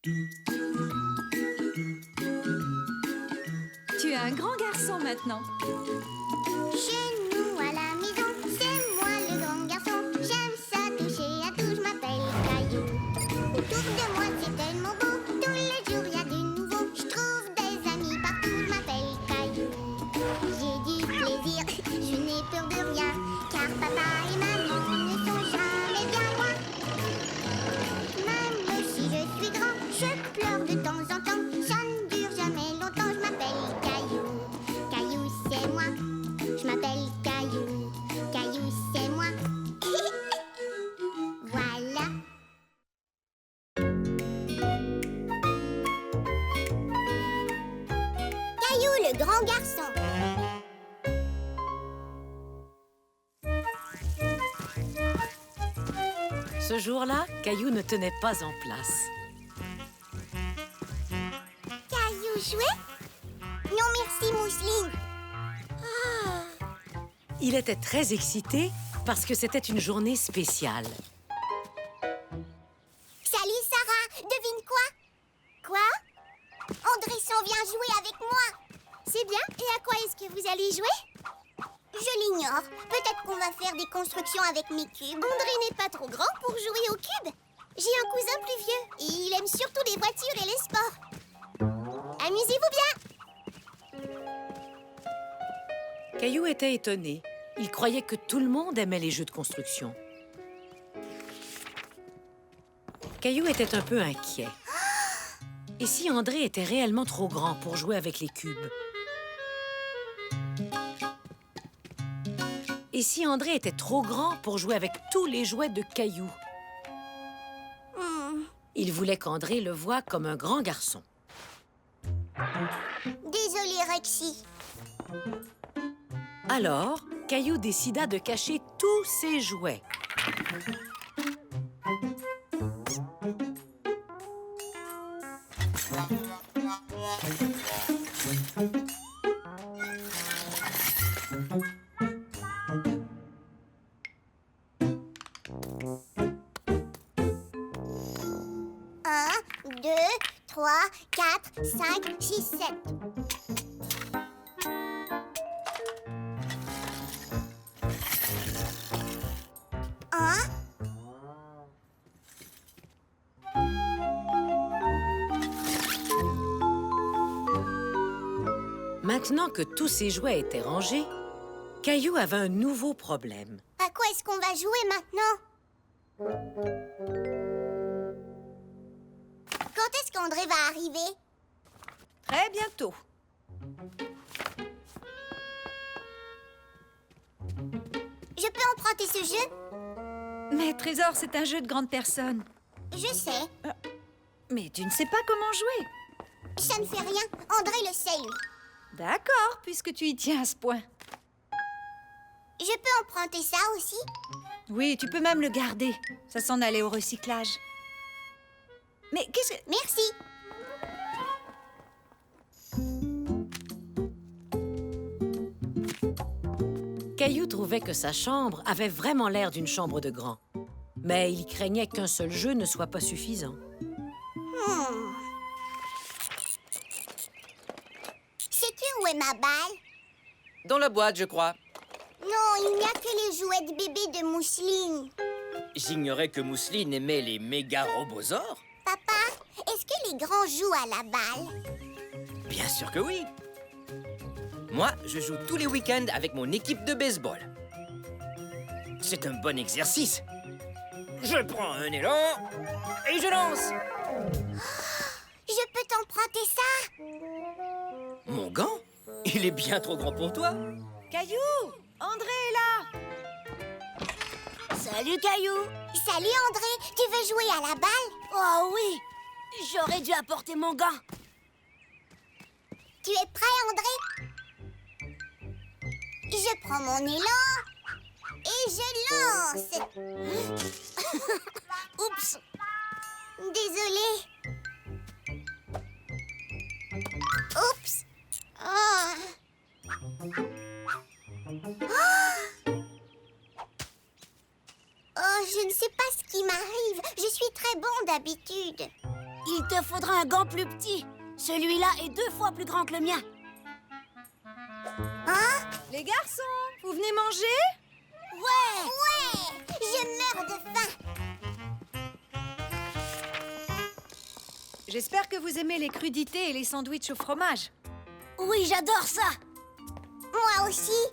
Tu es un grand garçon maintenant. Chez nous à la maison, c'est moi le grand garçon. J'aime ça toucher à tout, je m'appelle Caillou. Autour de moi c'est tellement beau, tous les jours y a du nouveau. Je trouve des amis partout, je m'appelle Caillou. J'ai du plaisir, je n'ai peur de rien, car papa et maman ne sont jamais bien loin. Même si je suis grand, je pleure de temps en temps. Ça ne dure jamais longtemps, je m'appelle Caillou. Caillou c'est moi, je m'appelle Caillou. Caillou c'est moi. Voilà. Caillou le grand garçon. Ce jour-là, Caillou ne tenait pas en place. Caillou jouet? Non merci Mousseline. Il était très excité parce que c'était une journée spéciale. Salut Sarah, devine quoi? Quoi? André s'en vient jouer avec moi. C'est bien, et à quoi est-ce que vous allez jouer? Je l'ignore. Peut-être qu'on va faire des constructions avec mes cubes. André n'est pas trop grand pour jouer aux cubes. J'ai un cousin plus vieux, et il aime surtout les voitures et les sports. Amusez-vous bien! Caillou était étonné. Il croyait que tout le monde aimait les jeux de construction. Caillou était un peu inquiet. Et si André était réellement trop grand pour jouer avec les cubes? Et si André était trop grand pour jouer avec tous les jouets de Caillou? Il voulait qu'André le voie comme un grand garçon. Désolée Rexy. Alors, Caillou décida de cacher tous ses jouets. Un, deux, trois, quatre, cinq, six, sept. Un. Maintenant que tous ses jouets étaient rangés, Caillou avait un nouveau problème. À quoi est-ce qu'on va jouer maintenant? Quand est-ce qu'André va arriver? Très bientôt. Je peux emprunter ce jeu? Mais Trésor, c'est un jeu de grande personne. Je sais. Mais tu ne sais pas comment jouer. Ça ne fait rien. André le sait, lui. D'accord, puisque tu y tiens à ce point. Je peux emprunter ça aussi? Oui, tu peux même le garder. Ça s'en allait au recyclage. Mais qu'est-ce que... Merci. Caillou trouvait que sa chambre avait vraiment l'air d'une chambre de grand. Mais il craignait qu'un seul jeu ne soit pas suffisant. Sais-tu où est ma balle? Dans la boîte, je crois. Non, il n'y a que les jouets de bébé de Mousseline. J'ignorais que Mousseline aimait les méga robosaures. Papa, est-ce que les grands jouent à la balle? Bien sûr que oui. Moi, je joue tous les week-ends avec mon équipe de baseball. C'est un bon exercice. Je prends un élan et je lance. Je peux t'emprunter ça? Mon gant? Il est bien trop grand pour toi. Caillou! André est là! Salut, Caillou. Salut, André. Tu veux jouer à la balle? Oh oui! J'aurais dû apporter mon gant. Tu es prêt, André? Je prends mon élan et je lance. Oups! Désolée. Oups. Oh. Oh, je ne sais pas ce qui m'arrive. Je suis très bon d'habitude. Il te faudra un gant plus petit. Celui-là est 2 fois plus grand que le mien. Les garçons, vous venez manger? Ouais! Ouais! Je meurs de faim. J'espère que vous aimez les crudités et les sandwichs au fromage. Oui, j'adore ça. Moi aussi.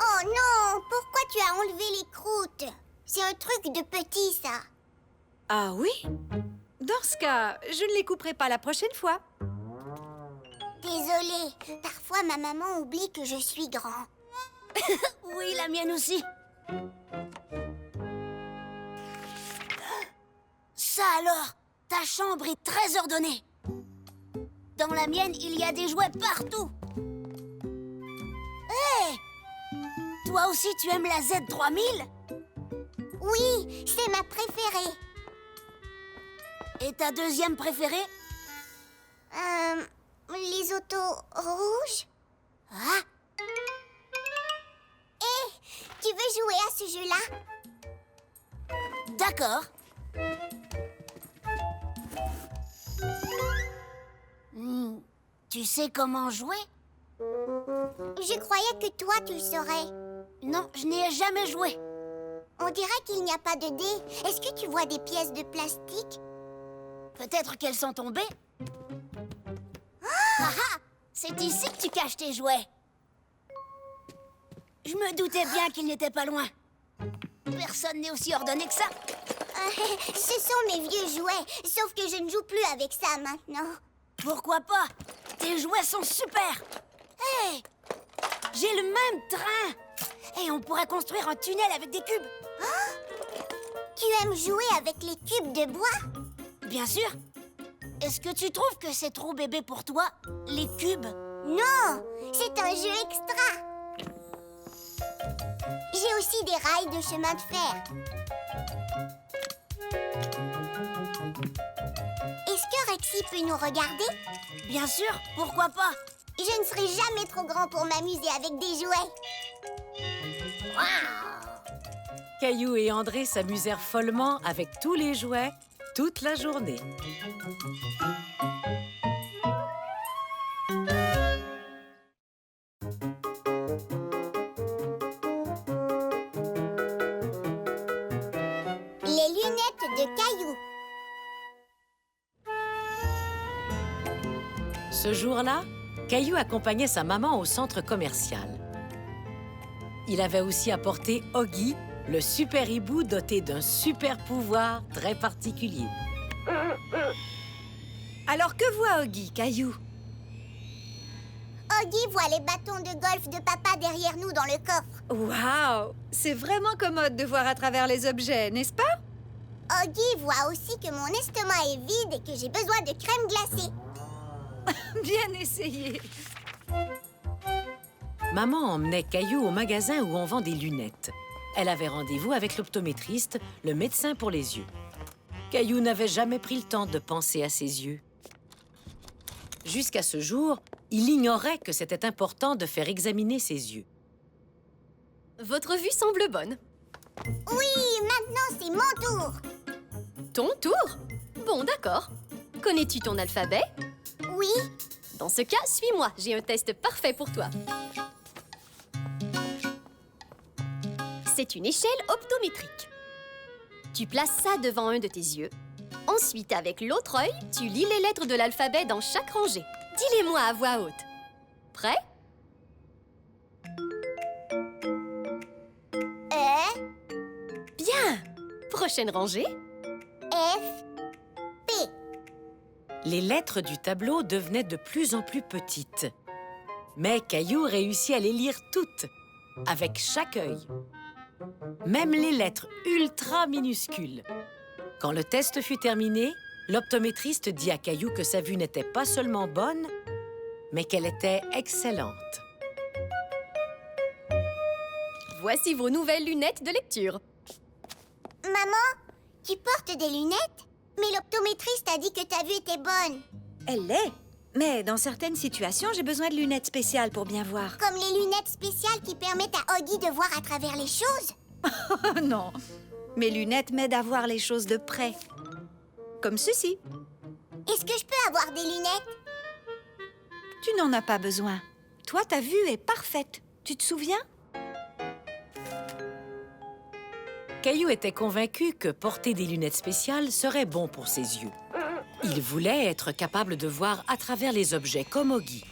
Oh non! Pourquoi tu as enlevé les croûtes? C'est un truc de petit, ça. Ah oui? Dans ce cas, je ne les couperai pas la prochaine fois. Désolée. Parfois, ma maman oublie que je suis grand. Oui, la mienne aussi. Ça alors, ta chambre est très ordonnée. Dans la mienne, il y a des jouets partout. Hé! Toi aussi, tu aimes la Z3000? Oui, c'est ma préférée. Et ta deuxième préférée? Les autos rouges? Ah, Hé, tu veux jouer à ce jeu-là? d'accord. Tu sais comment jouer? Je croyais que toi, tu le saurais. Non, je n'y ai jamais joué. On dirait qu'il n'y a pas de dés. Est-ce que tu vois des pièces de plastique? Peut-être qu'elles sont tombées. Ah ah! C'est ici que tu caches tes jouets. Je me doutais bien qu'il n'était pas loin. Personne n'est aussi ordonné que ça. Ce sont mes vieux jouets, sauf que je ne joue plus avec ça maintenant. Pourquoi pas? Tes jouets sont super. Hé! J'ai le même train. Et on pourrait construire un tunnel avec des cubes. Tu aimes jouer avec les cubes de bois? Bien sûr. Est-ce que tu trouves que c'est trop bébé pour toi, les cubes? Non, c'est un jeu extra. J'ai aussi des rails de chemin de fer. Est-ce que Rexy peut nous regarder? Bien sûr, pourquoi pas? Je ne serai jamais trop grand pour m'amuser avec des jouets. Caillou et André s'amusèrent follement avec tous les jouets toute la journée. Les lunettes de Caillou. Ce jour-là, Caillou accompagnait sa maman au centre commercial. Il avait aussi apporté Oggy, le super hibou doté d'un super pouvoir très particulier. Alors que voit Oggy, Caillou? Oggy voit les bâtons de golf de papa derrière nous dans le coffre. Waouh! C'est vraiment commode de voir à travers les objets, n'est-ce pas? Oggy voit aussi que mon estomac est vide et que j'ai besoin de crème glacée. Bien essayé. Maman emmenait Caillou au magasin où on vend des lunettes. Elle avait rendez-vous avec l'optométriste, le médecin pour les yeux. Caillou n'avait jamais pris le temps de penser à ses yeux. Jusqu'à ce jour, il ignorait que c'était important de faire examiner ses yeux. Votre vue semble bonne. Oui, maintenant c'est mon tour. Ton tour? Bon, d'accord. Connais-tu ton alphabet? Oui, Dans ce cas, suis-moi. J'ai un test parfait pour toi. C'est une échelle optométrique. Tu places ça devant un de tes yeux. Ensuite, avec l'autre œil, tu lis les lettres de l'alphabet dans chaque rangée. Dis-les-moi à voix haute. Prêt? Bien! Prochaine rangée. F, P. Les lettres du tableau devenaient de plus en plus petites. Mais Caillou réussit à les lire toutes, avec chaque œil. Même les lettres ultra minuscules. Quand le test fut terminé, l'optométriste dit à Caillou que sa vue n'était pas seulement bonne, mais qu'elle était excellente. Voici vos nouvelles lunettes de lecture. Maman, tu portes des lunettes? Mais l'optométriste a dit que ta vue était bonne. Elle l'est. Mais dans certaines situations, j'ai besoin de lunettes spéciales pour bien voir. Comme les lunettes spéciales qui permettent à Oggy de voir à travers les choses. Oh non! Mes lunettes m'aident à voir les choses de près. comme ceci. Est-ce que je peux avoir des lunettes? Tu n'en as pas besoin. Toi, ta vue est parfaite. Tu te souviens? Caillou était convaincu que porter des lunettes spéciales serait bon pour ses yeux. Il voulait être capable de voir à travers les objets comme Oggy.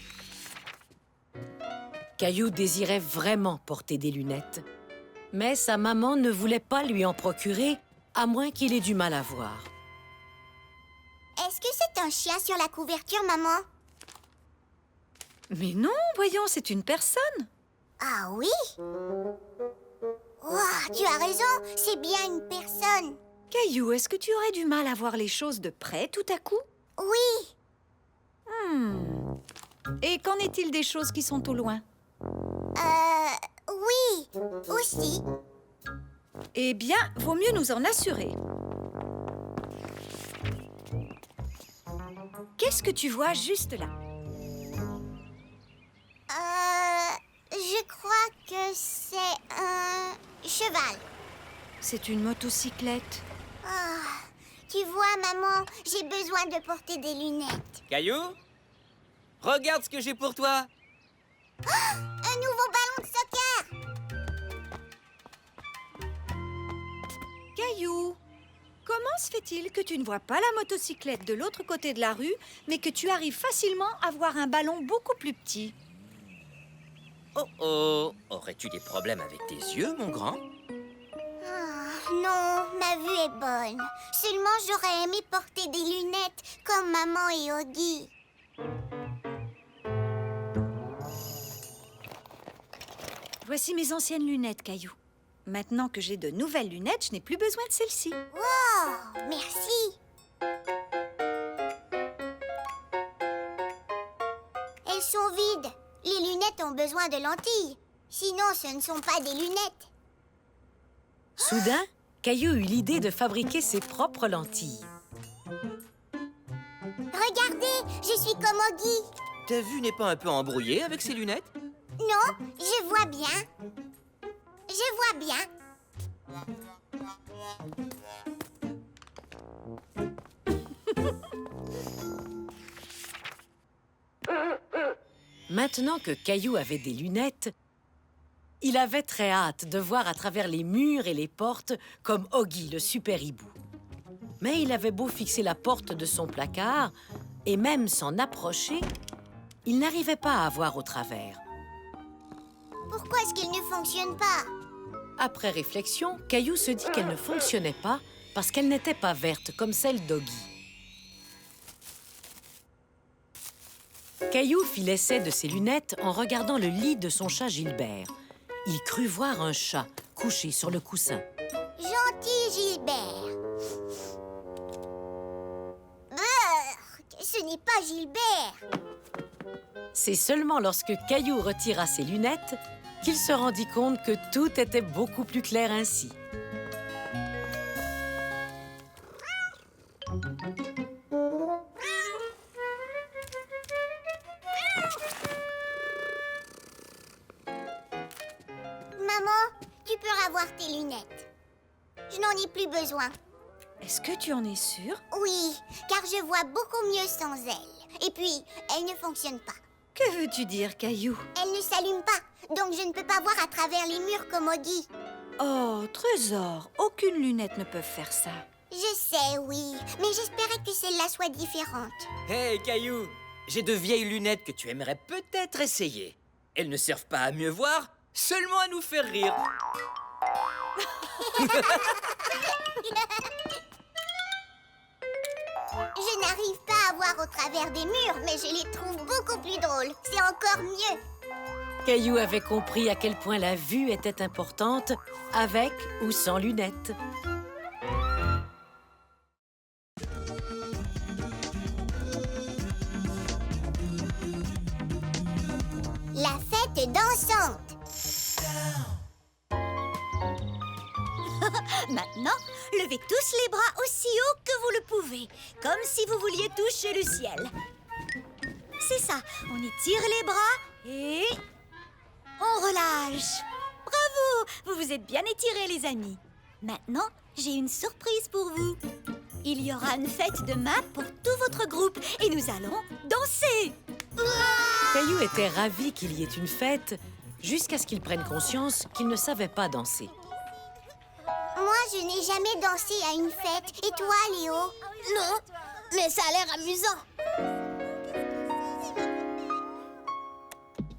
Caillou désirait vraiment porter des lunettes. Mais sa maman ne voulait pas lui en procurer, à moins qu'il ait du mal à voir. Est-ce que c'est un chien sur la couverture, maman? Mais non, voyons, c'est une personne. Ah oui? Ouah, tu as raison, c'est bien une personne. Caillou, est-ce que tu aurais du mal à voir les choses de près tout à coup? Oui, Et qu'en est-il des choses qui sont au loin? oui, aussi. Eh bien, vaut mieux nous en assurer. Qu'est-ce que tu vois juste là? Je crois que c'est un cheval. C'est une motocyclette. Ah, tu vois, maman, j'ai besoin de porter des lunettes. Caillou, regarde ce que j'ai pour toi. Un nouveau ballon de soccer! Caillou, comment se fait-il que tu ne vois pas la motocyclette de l'autre côté de la rue, mais que tu arrives facilement à voir un ballon beaucoup plus petit? Oh oh, aurais-tu des problèmes avec tes yeux, mon grand? Ah, non, ma vue est bonne. Seulement, j'aurais aimé porter des lunettes comme maman et Oggy. Voici mes anciennes lunettes, Caillou. Maintenant que j'ai de nouvelles lunettes, je n'ai plus besoin de celles-ci. Oh, merci. Elles sont vides. Les lunettes ont besoin de lentilles. Sinon, ce ne sont pas des lunettes. Soudain, Caillou eut l'idée de fabriquer ses propres lentilles. Regardez, je suis comme Oggy. Ta vue n'est pas un peu embrouillée avec ces lunettes? Non, je vois bien. Je vois bien. Maintenant que Caillou avait des lunettes, il avait très hâte de voir à travers les murs et les portes comme Oggy, le super hibou. Mais il avait beau fixer la porte de son placard et même s'en approcher, il n'arrivait pas à voir au travers. Pourquoi est-ce qu'il ne fonctionne pas? Après réflexion, Caillou se dit qu'elle ne fonctionnait pas parce qu'elle n'était pas verte comme celle d'Oggy. Caillou fit l'essai de ses lunettes en regardant le lit de son chat Gilbert. Il crut voir un chat couché sur le coussin. Gentil Gilbert. Brrr, ce n'est pas Gilbert. C'est seulement lorsque Caillou retira ses lunettes qu'il se rendit compte que tout était beaucoup plus clair ainsi. Maman, tu peux avoir tes lunettes. Je n'en ai plus besoin. Est-ce que tu en es sûre? Oui, car je vois beaucoup mieux sans elles. Et puis, elles ne fonctionnent pas. Que veux-tu dire, Caillou? Elles ne s'allument pas, donc je ne peux pas voir à travers les murs comme Oggy. Oh, trésor, aucune lunette ne peut faire ça. Je sais, oui, mais j'espérais que celle-là soit différente. Hey, Caillou, j'ai de vieilles lunettes que tu aimerais peut-être essayer. Elles ne servent pas à mieux voir, seulement à nous faire rire. Je n'arrive pas à voir au travers des murs, mais je les trouve beaucoup plus drôles. C'est encore mieux. Caillou avait compris à quel point la vue était importante, avec ou sans lunettes. La fête dansante. Maintenant, levez tous les bras aussi haut que vous le pouvez, comme si vous vouliez toucher le ciel. C'est ça, on étire les bras et on relâche. Bravo, vous vous êtes bien étirés les amis. Maintenant, j'ai une surprise pour vous. Il y aura une fête demain pour tout votre groupe et nous allons danser. Caillou était ravi qu'il y ait une fête, jusqu'à ce qu'il prenne conscience qu'il ne savait pas danser. Moi, je n'ai jamais dansé à une fête. Et toi, Léo? Non, mais ça a l'air amusant.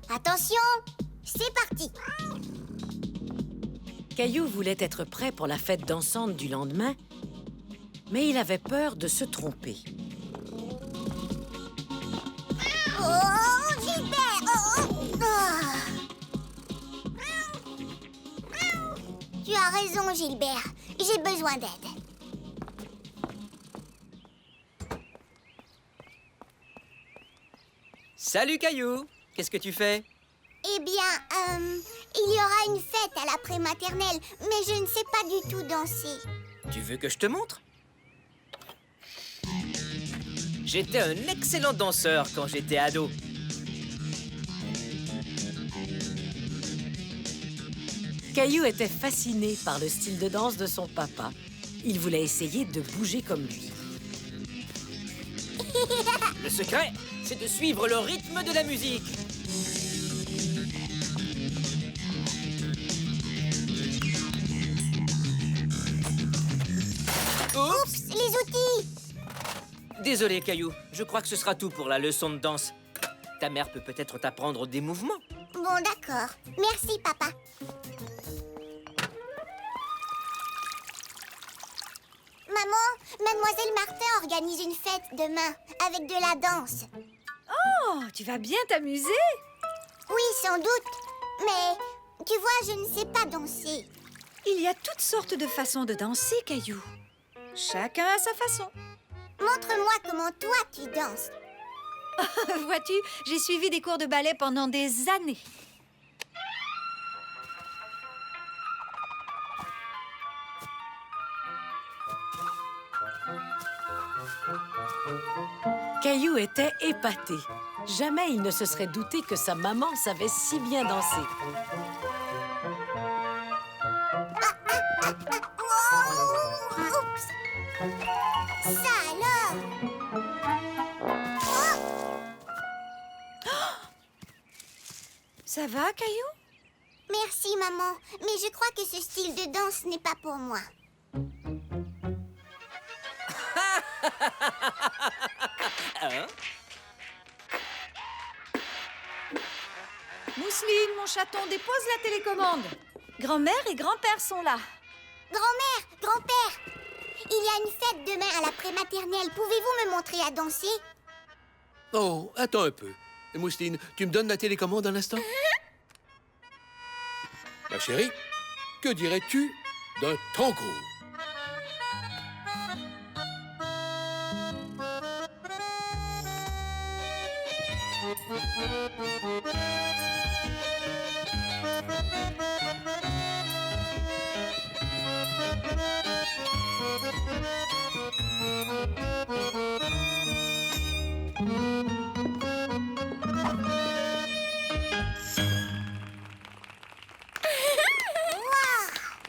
Attention, c'est parti. Caillou voulait être prêt pour la fête dansante du lendemain, mais il avait peur de se tromper. Oh, Gilbert! Tu as raison, Gilbert. J'ai besoin d'aide. Salut Caillou, qu'est-ce que tu fais? Eh bien, il y aura une fête à la prématernelle, mais je ne sais pas du tout danser. Tu veux que je te montre? J'étais un excellent danseur quand j'étais ado. Caillou était fasciné par le style de danse de son papa. Il voulait essayer de bouger comme lui. Le secret, c'est de suivre le rythme de la musique. Oups! Les outils! Désolé, Caillou. Je crois que ce sera tout pour la leçon de danse. Ta mère peut peut-être t'apprendre des mouvements. Bon, d'accord. Merci, papa. Maman, Mademoiselle Martin organise une fête demain, avec de la danse. Oh, tu vas bien t'amuser? Oui, sans doute. Mais, tu vois, je ne sais pas danser. Il y a toutes sortes de façons de danser, Caillou. Chacun a sa façon. Montre-moi comment toi, tu danses. Vois-tu, j'ai suivi des cours de ballet pendant des années. Caillou était épaté. Jamais il ne se serait douté que sa maman savait si bien danser. Oups! Ça alors! Ça va, Caillou? Merci, maman. Mais je crois que ce style de danse n'est pas pour moi. Hein? Mousseline, mon chaton, dépose la télécommande. Grand-mère et grand-père sont là. Grand-mère, grand-père, il y a une fête demain à la prématernelle. Pouvez-vous me montrer à danser? Oh, attends un peu. Mousseline, tu me donnes la télécommande un instant? Ma chérie, que dirais-tu d'un tango?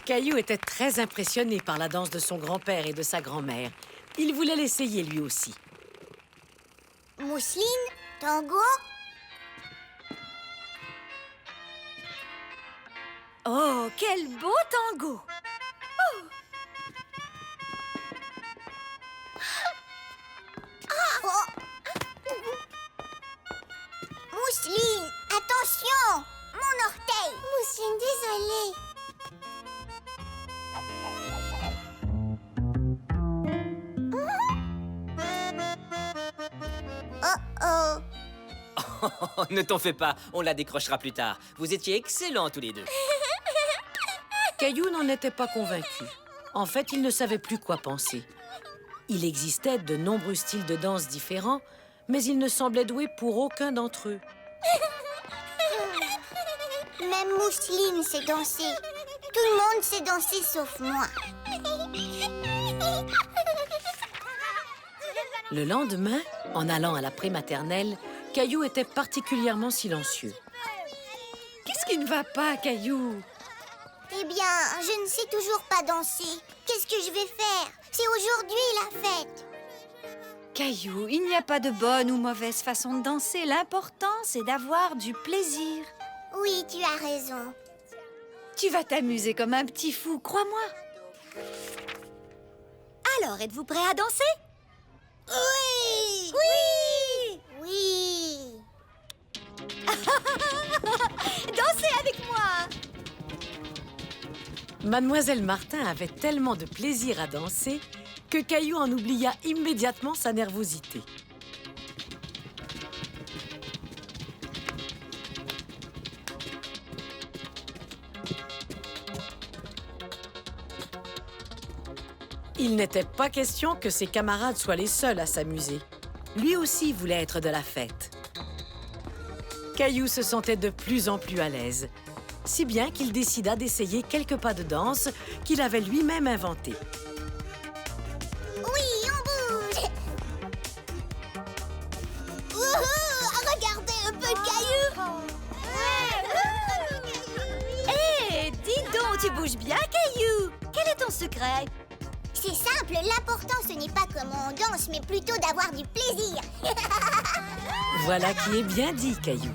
Caillou était très impressionné par la danse de son grand-père et de sa grand-mère. Il voulait l'essayer lui aussi. Mousseline, tango? Oh, quel beau tango! Oh. Mousseline, attention! Mon orteil! Mousseline, désolée. Oh. Oh, ne t'en fais pas, on la décrochera plus tard. Vous étiez excellents tous les deux. Caillou n'en était pas convaincu. En fait, il ne savait plus quoi penser. Il existait de nombreux styles de danse différents, mais il ne semblait doué pour aucun d'entre eux. Même Mousseline sait danser. Tout le monde sait danser sauf moi. Le lendemain, en allant à la prématernelle, Caillou était particulièrement silencieux. Qu'est-ce qui ne va pas, Caillou? Eh bien, je ne sais toujours pas danser. Qu'est-ce que je vais faire? C'est aujourd'hui la fête. Caillou, il n'y a pas de bonne ou mauvaise façon de danser. L'important, c'est d'avoir du plaisir. Oui, tu as raison. Tu vas t'amuser comme un petit fou, crois-moi. Alors, êtes-vous prêts à danser? Oui! Oui! Oui! Dansez avec moi! Mademoiselle Martin avait tellement de plaisir à danser que Caillou en oublia immédiatement sa nervosité. Il n'était pas question que ses camarades soient les seuls à s'amuser. Lui aussi voulait être de la fête. Caillou se sentait de plus en plus à l'aise, si bien qu'il décida d'essayer quelques pas de danse qu'il avait lui-même inventés. Oui, on bouge! Wouhou! Regardez un peu Caillou! Hé, dis donc, tu bouges bien, Caillou! Quel est ton secret? C'est simple, l'important ce n'est pas comment on danse, mais plutôt d'avoir du plaisir. Voilà qui est bien dit, Caillou.